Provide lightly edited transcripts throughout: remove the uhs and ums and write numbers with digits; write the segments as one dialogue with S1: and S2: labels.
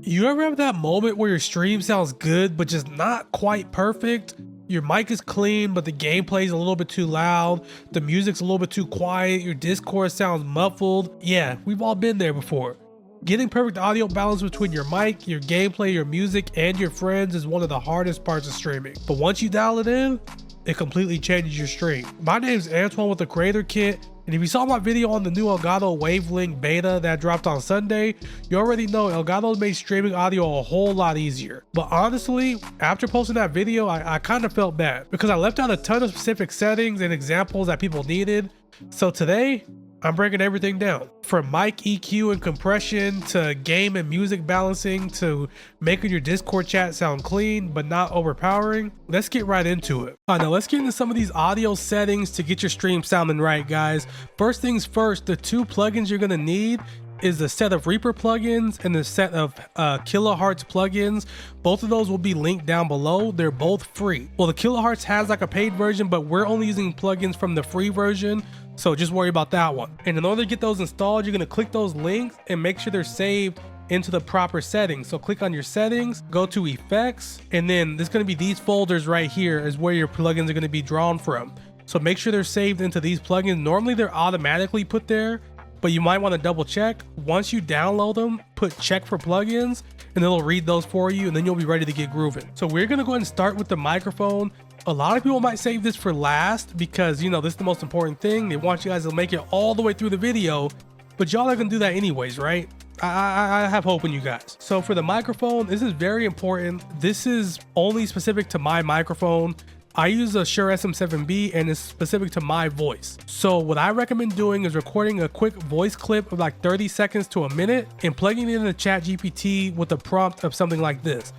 S1: You ever have that moment where your stream sounds good, but just not quite perfect? Your mic is clean, but the gameplay is a little bit too loud. The music's a little bit too quiet. Your Discord sounds muffled. Yeah, we've all been there before. Getting perfect audio balance between your mic, your gameplay, your music, and your friends is one of the hardest parts of streaming. But once you dial it in, it completely changes your stream. My name's Antoine with the Creator Kit, and if you saw my video on the new Elgato Wave Link beta that dropped on Sunday, you already know Elgato made streaming audio a whole lot easier. But honestly, after posting that video, I kind of felt bad because I left out a ton of specific settings and examples that people needed. So today, I'm breaking everything down, from mic EQ and compression to game and music balancing to making your Discord chat sound clean but not overpowering. Let's get right into it. Now let's get into some of these audio settings to get your stream sounding right, guys. First things first, the two plugins you're gonna need is the set of Reaper plugins and the set of Kilohearts plugins. Both of those will be linked down below. They're both free. Well, the Kilohearts has like a paid version, but we're only using plugins from the free version, so just worry about that one. And in order to get those installed, you're gonna click those links and make sure they're saved into the proper settings. So click on your settings, go to effects, and then there's gonna be these folders right here is where your plugins are gonna be drawn from. So make sure they're saved into these plugins. Normally they're automatically put there, but you might want to double check. Once you download them, put check for plugins and it'll read those for you, and then you'll be ready to get grooving. So we're gonna go ahead and start with the microphone. A lot of people might save this for last because, you know, this is the most important thing. They want you guys to make it all the way through the video, but y'all are gonna do that anyways, right? I have hope in you guys. So for the microphone, this is very important. This is only specific to my microphone. I use a Shure SM7B and it's specific to my voice. So what I recommend doing is recording a quick voice clip of like 30 seconds to a minute and plugging it into ChatGPT with a prompt of something like this.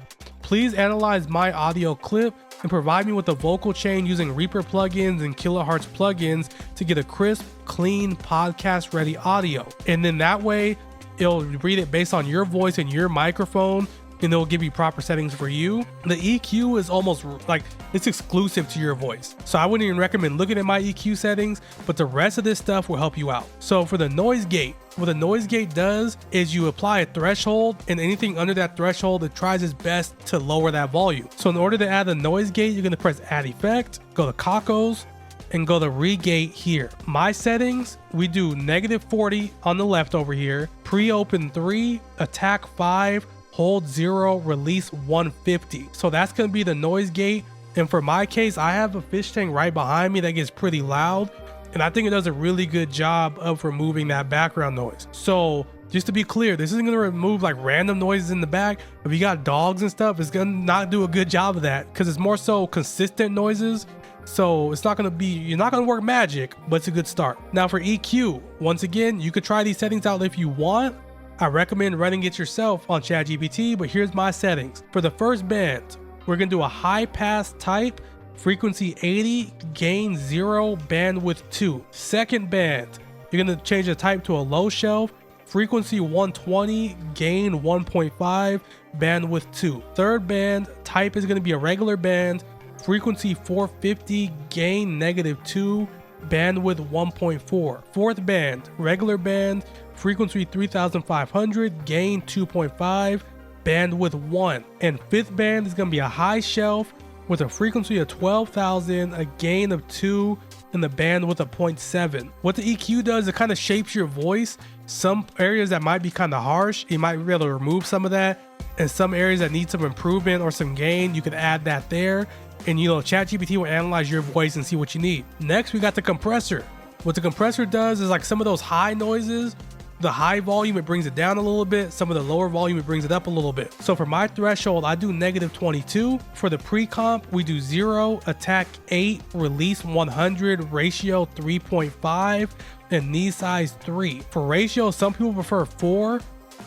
S1: Please analyze my audio clip and provide me with a vocal chain using Reaper plugins and Kilohearts plugins to get a crisp, clean, podcast ready audio. And then that way it'll read it based on your voice and your microphone, and it'll give you proper settings for you. The EQ is almost like it's exclusive to your voice. So I wouldn't even recommend looking at my EQ settings, but the rest of this stuff will help you out. So for the noise gate, what the noise gate does is you apply a threshold, and anything under that threshold, it tries its best to lower that volume. So in order to add the noise gate, you're gonna press add effect, go to Cocos, and go to regate here. My settings, we do -40 on the left over here, pre-open 3, attack 5, hold 0, release 150. So that's gonna be the noise gate. And for my case, I have a fish tank right behind me that gets pretty loud, and I think it does a really good job of removing that background noise. So just to be clear, this isn't gonna remove like random noises in the back. If you got dogs and stuff, it's gonna not do a good job of that because it's more so consistent noises. So it's not gonna be, you're not gonna work magic, but it's a good start. Now for EQ, once again, you could try these settings out if you want. I recommend running it yourself on ChatGPT, but here's my settings. For the first band, we're gonna do a high pass type, frequency 80, gain 0, bandwidth 2. Second band, you're gonna change the type to a low shelf, frequency 120, gain 1.5, bandwidth 2. Third band, type is gonna be a regular band, frequency 450, gain -2, bandwidth 1.4. Fourth band, regular band, frequency 3500, gain 2.5, bandwidth 1. And fifth band is going to be a high shelf with a frequency of 12,000, a gain of 2, and the bandwidth of 0.7. What the EQ does, it kind of shapes your voice. Some areas that might be kind of harsh, you might be able to remove some of that. And some areas that need some improvement or some gain, you could add that there. And you know, ChatGPT will analyze your voice and see what you need. Next, we got the compressor. What the compressor does is like some of those high noises, the high volume, it brings it down a little bit. Some of the lower volume, it brings it up a little bit. So for my threshold, I do -22. For the pre-comp, we do 0, attack 8, release 100, ratio 3.5, and knee size 3. For ratio, some people prefer 4.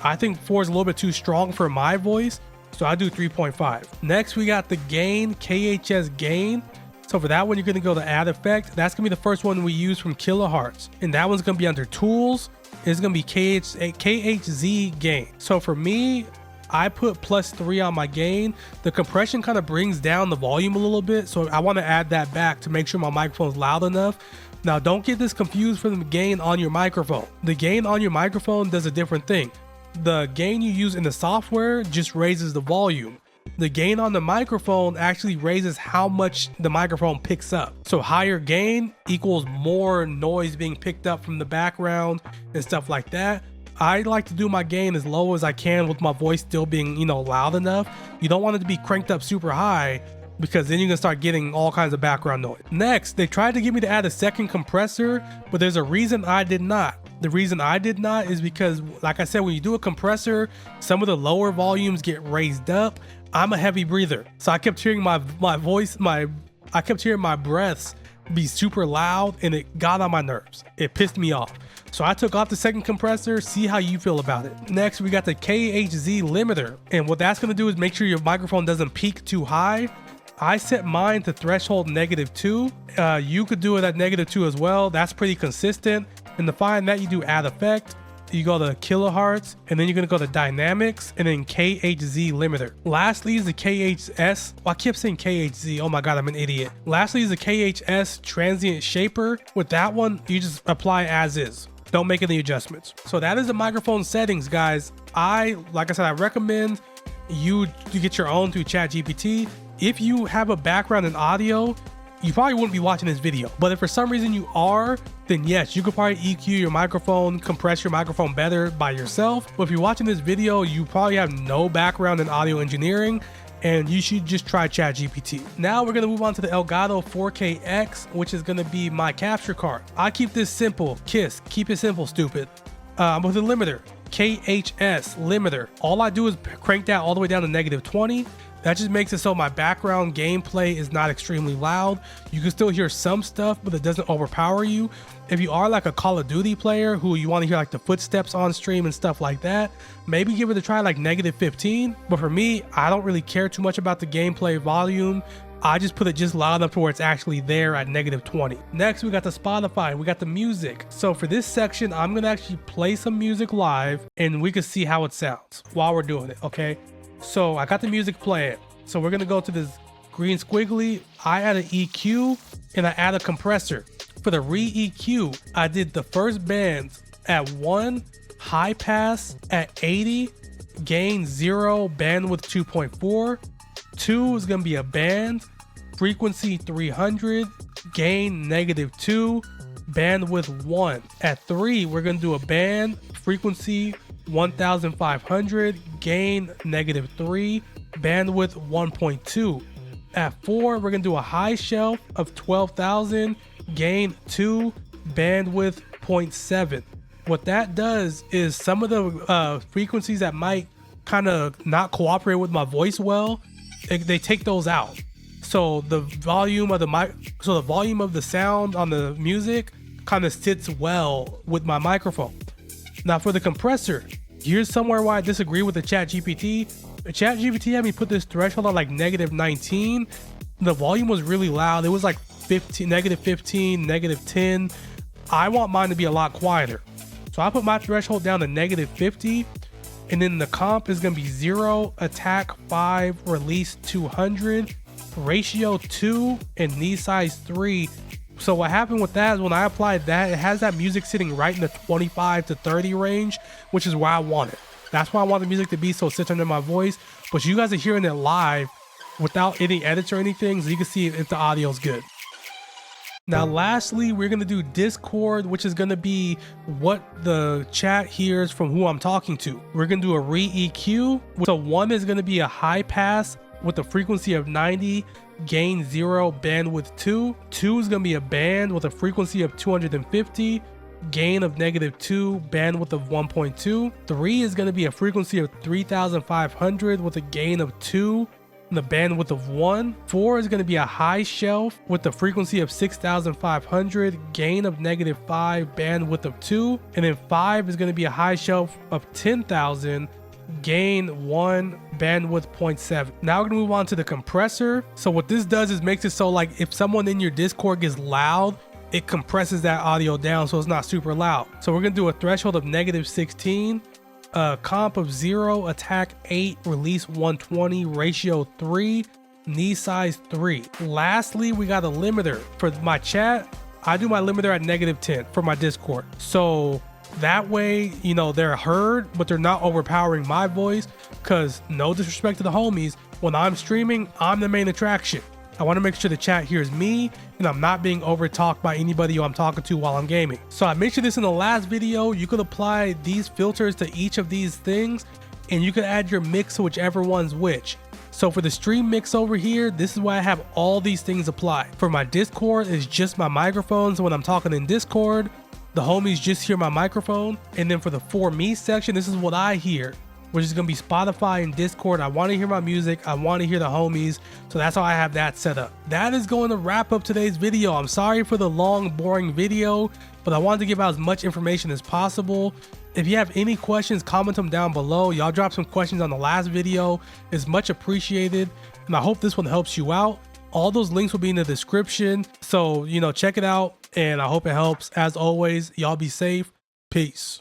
S1: I think 4 is a little bit too strong for my voice, so I do 3.5. Next, we got the gain, KHS gain. So for that one, you're gonna go to add effect. That's gonna be the first one we use from Kilohearts. And that one's gonna be under tools. It's gonna be KHZ gain. So for me, I put +3 on my gain. The compression kind of brings down the volume a little bit, so I wanna add that back to make sure my microphone's loud enough. Now don't get this confused for the gain on your microphone. The gain on your microphone does a different thing. the gain you use in the software just raises the volume. The gain on the microphone actually raises how much the microphone picks up. So higher gain equals more noise being picked up from the background and stuff like that. I like to do my gain as low as I can with my voice still being, loud enough. You don't want it to be cranked up super high because then you're gonna start getting all kinds of background noise. Next, they tried to get me to add a second compressor, but there's a reason I did not. The reason I did not is because, like I said, when you do a compressor, some of the lower volumes get raised up. I'm a heavy breather, so I kept hearing my voice, I kept hearing my breaths be super loud, and it got on my nerves. It pissed me off. So I took off the second compressor. See how you feel about it. Next, we got the KHZ limiter, and what that's gonna do is make sure your microphone doesn't peak too high. I set mine to threshold -2. You could do it at -2 as well. That's pretty consistent. And to find that, you do add effect, you go to kilohertz, and then you're gonna go to dynamics, and then KHZ limiter. Lastly is the KHS. Well, I kept saying KHZ. Oh my God, I'm an idiot. Lastly is the KHS transient shaper. With that one, you just apply as is. Don't make any adjustments. So that is the microphone settings, guys. Like I said, I recommend you get your own through ChatGPT. If you have a background in audio, you probably wouldn't be watching this video. But if for some reason you are, then yes, you could probably EQ your microphone, compress your microphone better by yourself. But if you're watching this video, you probably have no background in audio engineering, and you should just try ChatGPT. Now we're gonna move on to the Elgato 4KX, which is gonna be my capture card. I keep this simple. KISS, keep it simple, stupid. With the limiter, KHS limiter. All I do is crank that all the way down to -20. That just makes it so my background gameplay is not extremely loud. You can still hear some stuff, but it doesn't overpower you. If you are like a Call of Duty player who you want to hear like the footsteps on stream and stuff like that, maybe give it a try like -15. But for me, I don't really care too much about the gameplay volume. I just put it just loud enough to where it's actually there at -20. Next, we got the Spotify, we got the music. So for this section, I'm gonna actually play some music live and we can see how it sounds while we're doing it, okay? So I got the music playing. So we're gonna go to this green squiggly. I add an EQ and I add a compressor. For the re-EQ, I did the first band at 1, high pass at 80, gain 0, bandwidth 2.4. 2 is gonna be a band, frequency 300, gain -2, bandwidth 1. At 3, we're gonna do a band, frequency 1500, gain -3, bandwidth 1.2. At 4, we're gonna do a high shelf of 12,000, gain 2, bandwidth 0.7. What that does is some of the frequencies that might kind of not cooperate with my voice well, they take those out. So the volume of the sound on the music kind of sits well with my microphone. Now for the compressor, here's somewhere where I disagree with the ChatGPT. The ChatGPT had me put this threshold on like -19. The volume was really loud. It was like -15, -10. I want mine to be a lot quieter. So I put my threshold down to -50. And then the comp is gonna be 0, attack 5, release 200, ratio 2, and knee size 3. So what happened with that is when I applied that, it has that music sitting right in the 25 to 30 range, which is where I want it. That's why I want the music to be, so it sits under my voice. But you guys are hearing it live without any edits or anything, so you can see if the audio is good. Now lastly, we're gonna do Discord, which is gonna be what the chat hears from who I'm talking to. We're gonna do a re-EQ. So 1 is gonna be a high pass with a frequency of 90, gain 0, bandwidth 2. 2 is gonna be a band with a frequency of 250, gain of -2, bandwidth of 1.2. 3 is gonna be a frequency of 3500 with a gain of 2, and the bandwidth of 1. 4 is going to be a high shelf with the frequency of 6500, gain of -5, bandwidth of 2. And then 5 is going to be a high shelf of 10,000, gain 1, bandwidth 0.7. Now we're going to move on to the compressor. So what this does is makes it so like if someone in your Discord gets loud, it compresses that audio down so it's not super loud. So we're going to do a threshold of -16. Comp of 0, attack 8, release 120, ratio 3, knee size 3. Lastly, we got a limiter. For my chat, I do my limiter at -10 for my Discord. So That way, you know, they're heard, but they're not overpowering my voice. Cause no disrespect to the homies, when I'm streaming, I'm the main attraction. I want to make sure the chat hears me and I'm not being over talked by anybody who I'm talking to while I'm gaming. So I mentioned this in the last video. You could apply these filters to each of these things and you could add your mix to whichever one's which. So for the stream mix over here, this is why I have all these things applied. For my Discord, it's just my microphone. So when I'm talking in Discord, the homies just hear my microphone. And then for the For Me section, this is what I hear, which is gonna be Spotify and Discord. I wanna hear my music, I wanna hear the homies. So that's how I have that set up. That is going to wrap up today's video. I'm sorry for the long, boring video, but I wanted to give out as much information as possible. If you have any questions, comment them down below. Y'all dropped some questions on the last video. It's much appreciated. And I hope this one helps you out. All those links will be in the description. So, you know, check it out and I hope it helps. As always, y'all be safe. Peace.